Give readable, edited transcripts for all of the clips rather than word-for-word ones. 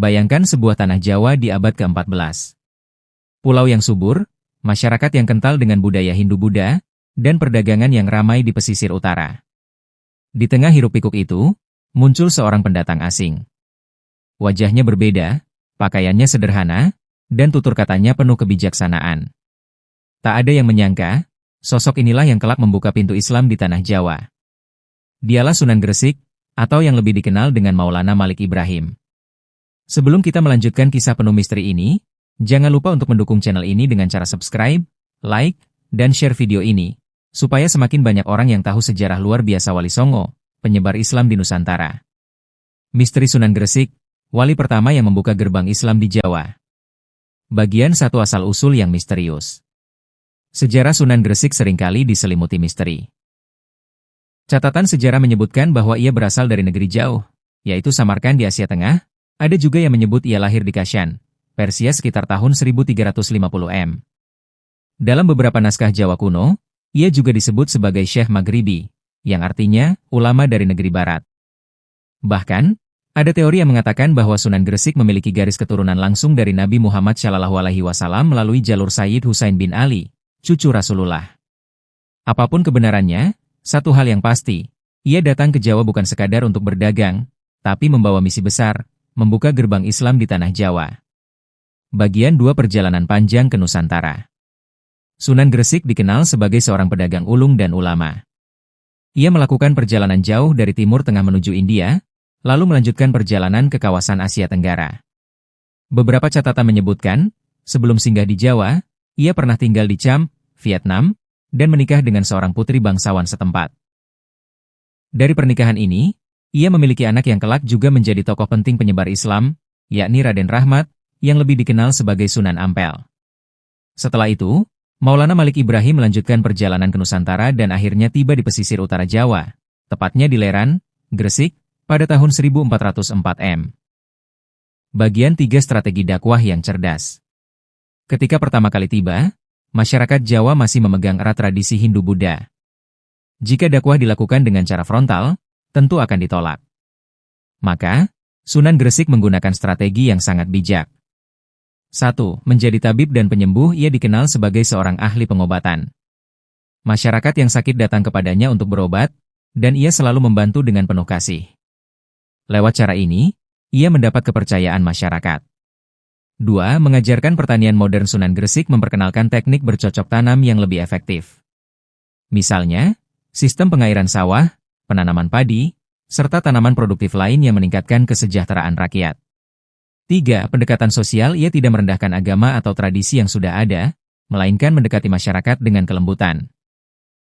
Bayangkan sebuah tanah Jawa di abad ke-14. Pulau yang subur, masyarakat yang kental dengan budaya Hindu-Buddha, dan perdagangan yang ramai di pesisir utara. Di tengah hiruk-pikuk itu, muncul seorang pendatang asing. Wajahnya berbeda, pakaiannya sederhana, dan tutur katanya penuh kebijaksanaan. Tak ada yang menyangka, sosok inilah yang kelak membuka pintu Islam di tanah Jawa. Dialah Sunan Gresik, atau yang lebih dikenal dengan Maulana Malik Ibrahim. Sebelum kita melanjutkan kisah penuh misteri ini, jangan lupa untuk mendukung channel ini dengan cara subscribe, like, dan share video ini, supaya semakin banyak orang yang tahu sejarah luar biasa Wali Songo, penyebar Islam di Nusantara. Misteri Sunan Gresik, wali pertama yang membuka gerbang Islam di Jawa. Bagian 1 asal-usul yang misterius. Sejarah Sunan Gresik seringkali diselimuti misteri. Catatan sejarah menyebutkan bahwa ia berasal dari negeri jauh, yaitu Samarkand di Asia Tengah. Ada juga yang menyebut ia lahir di Kashan, Persia sekitar tahun 1350 m. Dalam beberapa naskah Jawa kuno, ia juga disebut sebagai Syekh Maghribi, yang artinya ulama dari negeri barat. Bahkan, ada teori yang mengatakan bahwa Sunan Gresik memiliki garis keturunan langsung dari Nabi Muhammad SAW melalui jalur Sayyid Husain bin Ali, cucu Rasulullah. Apapun kebenarannya, satu hal yang pasti, ia datang ke Jawa bukan sekadar untuk berdagang, tapi membawa misi besar, membuka gerbang Islam di tanah Jawa. Bagian 2 perjalanan panjang ke Nusantara. Sunan Gresik dikenal sebagai seorang pedagang ulung dan ulama. Ia melakukan perjalanan jauh dari Timur Tengah menuju India, lalu melanjutkan perjalanan ke kawasan Asia Tenggara. Beberapa catatan menyebutkan, sebelum singgah di Jawa, ia pernah tinggal di Cham, Vietnam, dan menikah dengan seorang putri bangsawan setempat. Dari pernikahan ini, ia memiliki anak yang kelak juga menjadi tokoh penting penyebar Islam, yakni Raden Rahmat, yang lebih dikenal sebagai Sunan Ampel. Setelah itu, Maulana Malik Ibrahim melanjutkan perjalanan ke Nusantara dan akhirnya tiba di pesisir utara Jawa, tepatnya di Leran, Gresik, pada tahun 1404 m. Bagian 3 strategi dakwah yang cerdas. Ketika pertama kali tiba, masyarakat Jawa masih memegang erat tradisi Hindu-Buddha. Jika dakwah dilakukan dengan cara frontal, tentu akan ditolak. Maka, Sunan Gresik menggunakan strategi yang sangat bijak. 1. Menjadi tabib dan penyembuh. Ia dikenal sebagai seorang ahli pengobatan. Masyarakat yang sakit datang kepadanya untuk berobat, dan ia selalu membantu dengan penuh kasih. Lewat cara ini, ia mendapat kepercayaan masyarakat. 2. Mengajarkan pertanian modern. Sunan Gresik memperkenalkan teknik bercocok tanam yang lebih efektif. Misalnya, sistem pengairan sawah, penanaman padi, serta tanaman produktif lain yang meningkatkan kesejahteraan rakyat. 3. Pendekatan sosial. Ia tidak merendahkan agama atau tradisi yang sudah ada, melainkan mendekati masyarakat dengan kelembutan.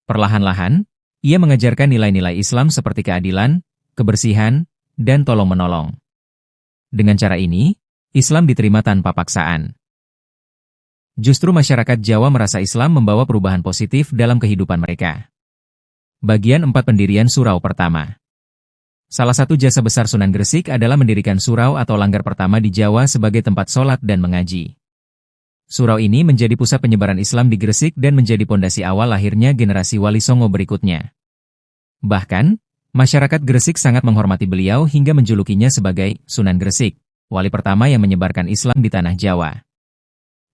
Perlahan-lahan, ia mengajarkan nilai-nilai Islam seperti keadilan, kebersihan, dan tolong-menolong. Dengan cara ini, Islam diterima tanpa paksaan. Justru masyarakat Jawa merasa Islam membawa perubahan positif dalam kehidupan mereka. Bagian 4 pendirian surau pertama. Salah satu jasa besar Sunan Gresik adalah mendirikan surau atau langgar pertama di Jawa sebagai tempat sholat dan mengaji. Surau ini menjadi pusat penyebaran Islam di Gresik dan menjadi pondasi awal lahirnya generasi Wali Songo berikutnya. Bahkan, masyarakat Gresik sangat menghormati beliau hingga menjulukinya sebagai Sunan Gresik, wali pertama yang menyebarkan Islam di tanah Jawa.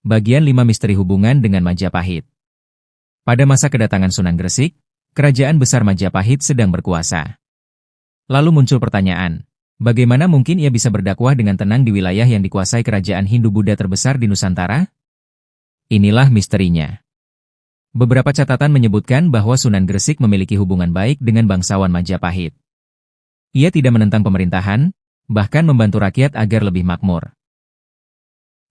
Bagian 5 misteri hubungan dengan Majapahit. Pada masa kedatangan Sunan Gresik, Kerajaan besar Majapahit sedang berkuasa. Lalu muncul pertanyaan, bagaimana mungkin ia bisa berdakwah dengan tenang di wilayah yang dikuasai kerajaan Hindu-Buddha terbesar di Nusantara? Inilah misterinya. Beberapa catatan menyebutkan bahwa Sunan Gresik memiliki hubungan baik dengan bangsawan Majapahit. Ia tidak menentang pemerintahan, bahkan membantu rakyat agar lebih makmur.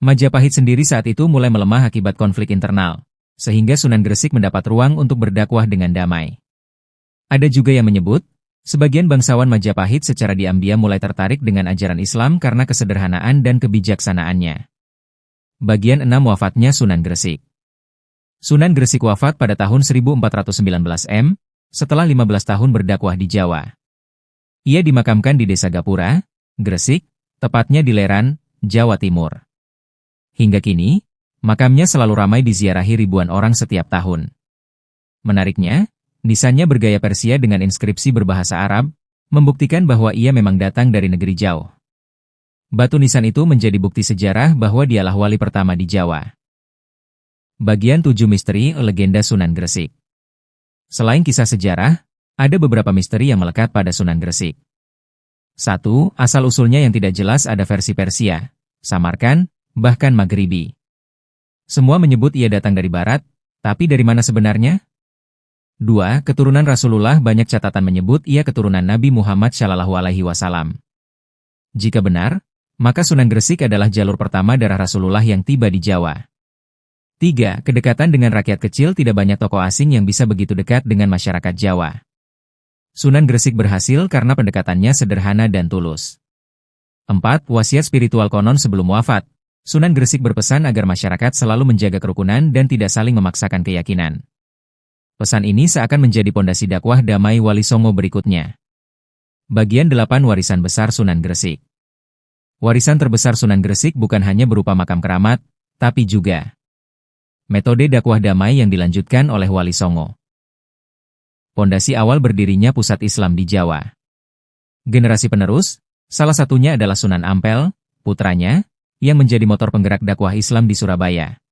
Majapahit sendiri saat itu mulai melemah akibat konflik internal, sehingga Sunan Gresik mendapat ruang untuk berdakwah dengan damai. Ada juga yang menyebut, sebagian bangsawan Majapahit secara diam-diam mulai tertarik dengan ajaran Islam karena kesederhanaan dan kebijaksanaannya. Bagian 6 wafatnya Sunan Gresik. Sunan Gresik wafat pada tahun 1419 m, setelah 15 tahun berdakwah di Jawa. Ia dimakamkan di Desa Gapura, Gresik, tepatnya di Leran, Jawa Timur. Hingga kini, makamnya selalu ramai diziarahi ribuan orang setiap tahun. Menariknya, nisannya bergaya Persia dengan inskripsi berbahasa Arab, membuktikan bahwa ia memang datang dari negeri jauh. Batu nisan itu menjadi bukti sejarah bahwa dialah wali pertama di Jawa. Bagian 7 Misteri Legenda Sunan Gresik. Selain kisah sejarah, ada beberapa misteri yang melekat pada Sunan Gresik. 1. Asal-usulnya yang tidak jelas. Ada versi Persia, Samarkand, bahkan Maghribi. Semua menyebut ia datang dari barat, tapi dari mana sebenarnya? 2. Keturunan Rasulullah. Banyak catatan menyebut ia keturunan Nabi Muhammad SAW. Jika benar, maka Sunan Gresik adalah jalur pertama darah Rasulullah yang tiba di Jawa. 3. Kedekatan dengan rakyat kecil. Tidak banyak tokoh asing yang bisa begitu dekat dengan masyarakat Jawa. Sunan Gresik berhasil karena pendekatannya sederhana dan tulus. 4. Wasiat spiritual. Konon sebelum wafat, Sunan Gresik berpesan agar masyarakat selalu menjaga kerukunan dan tidak saling memaksakan keyakinan. Pesan ini seakan menjadi pondasi dakwah damai Wali Songo berikutnya. Bagian 8 Warisan Besar Sunan Gresik. Warisan terbesar Sunan Gresik bukan hanya berupa makam keramat, tapi juga metode dakwah damai yang dilanjutkan oleh Wali Songo. Pondasi awal berdirinya pusat Islam di Jawa. Generasi penerus, salah satunya adalah Sunan Ampel, putranya, yang menjadi motor penggerak dakwah Islam di Surabaya.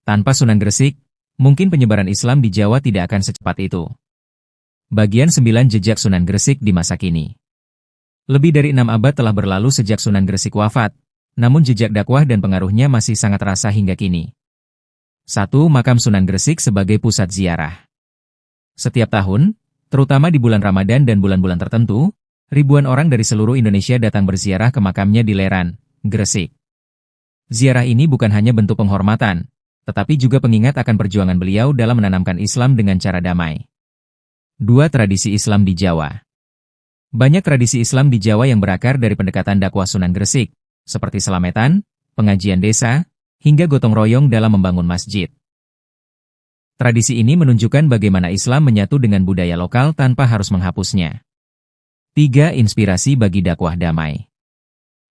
Tanpa Sunan Gresik, mungkin penyebaran Islam di Jawa tidak akan secepat itu. Bagian 9 Jejak Sunan Gresik di masa kini. Lebih dari 6 abad telah berlalu sejak Sunan Gresik wafat, namun jejak dakwah dan pengaruhnya masih sangat terasa hingga kini. 1. Makam Sunan Gresik sebagai pusat ziarah. Setiap tahun, terutama di bulan Ramadan dan bulan-bulan tertentu, ribuan orang dari seluruh Indonesia datang berziarah ke makamnya di Leran, Gresik. Ziarah ini bukan hanya bentuk penghormatan, tetapi juga pengingat akan perjuangan beliau dalam menanamkan Islam dengan cara damai. 2. Tradisi Islam di Jawa. Banyak tradisi Islam di Jawa yang berakar dari pendekatan dakwah Sunan Gresik, seperti selametan, pengajian desa, hingga gotong royong dalam membangun masjid. Tradisi ini menunjukkan bagaimana Islam menyatu dengan budaya lokal tanpa harus menghapusnya. 3. Inspirasi bagi dakwah damai.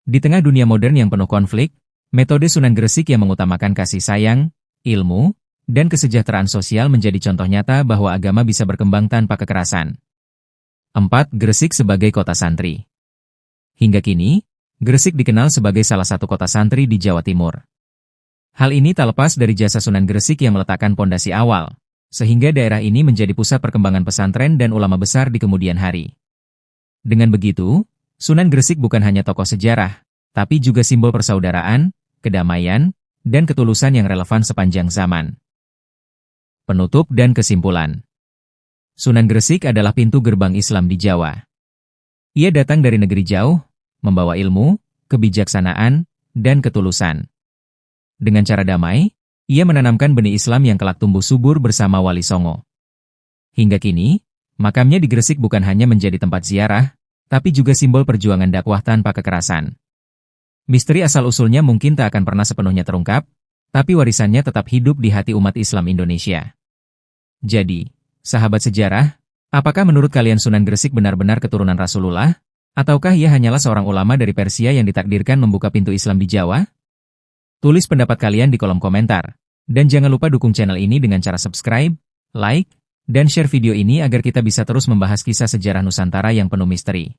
Di tengah dunia modern yang penuh konflik, metode Sunan Gresik yang mengutamakan kasih sayang, ilmu, dan kesejahteraan sosial menjadi contoh nyata bahwa agama bisa berkembang tanpa kekerasan. 4. Gresik sebagai kota santri. Hingga kini, Gresik dikenal sebagai salah satu kota santri di Jawa Timur. Hal ini tak lepas dari jasa Sunan Gresik yang meletakkan pondasi awal, sehingga daerah ini menjadi pusat perkembangan pesantren dan ulama besar di kemudian hari. Dengan begitu, Sunan Gresik bukan hanya tokoh sejarah, tapi juga simbol persaudaraan, kedamaian, dan ketulusan yang relevan sepanjang zaman. Penutup dan kesimpulan. Sunan Gresik adalah pintu gerbang Islam di Jawa. Ia datang dari negeri jauh, membawa ilmu, kebijaksanaan, dan ketulusan. Dengan cara damai, ia menanamkan benih Islam yang kelak tumbuh subur bersama Wali Songo. Hingga kini, makamnya di Gresik bukan hanya menjadi tempat ziarah, tapi juga simbol perjuangan dakwah tanpa kekerasan. Misteri asal-usulnya mungkin tak akan pernah sepenuhnya terungkap, tapi warisannya tetap hidup di hati umat Islam Indonesia. Jadi, sahabat sejarah, apakah menurut kalian Sunan Gresik benar-benar keturunan Rasulullah? Ataukah ia hanyalah seorang ulama dari Persia yang ditakdirkan membuka pintu Islam di Jawa? Tulis pendapat kalian di kolom komentar. Dan jangan lupa dukung channel ini dengan cara subscribe, like, dan share video ini agar kita bisa terus membahas kisah sejarah Nusantara yang penuh misteri.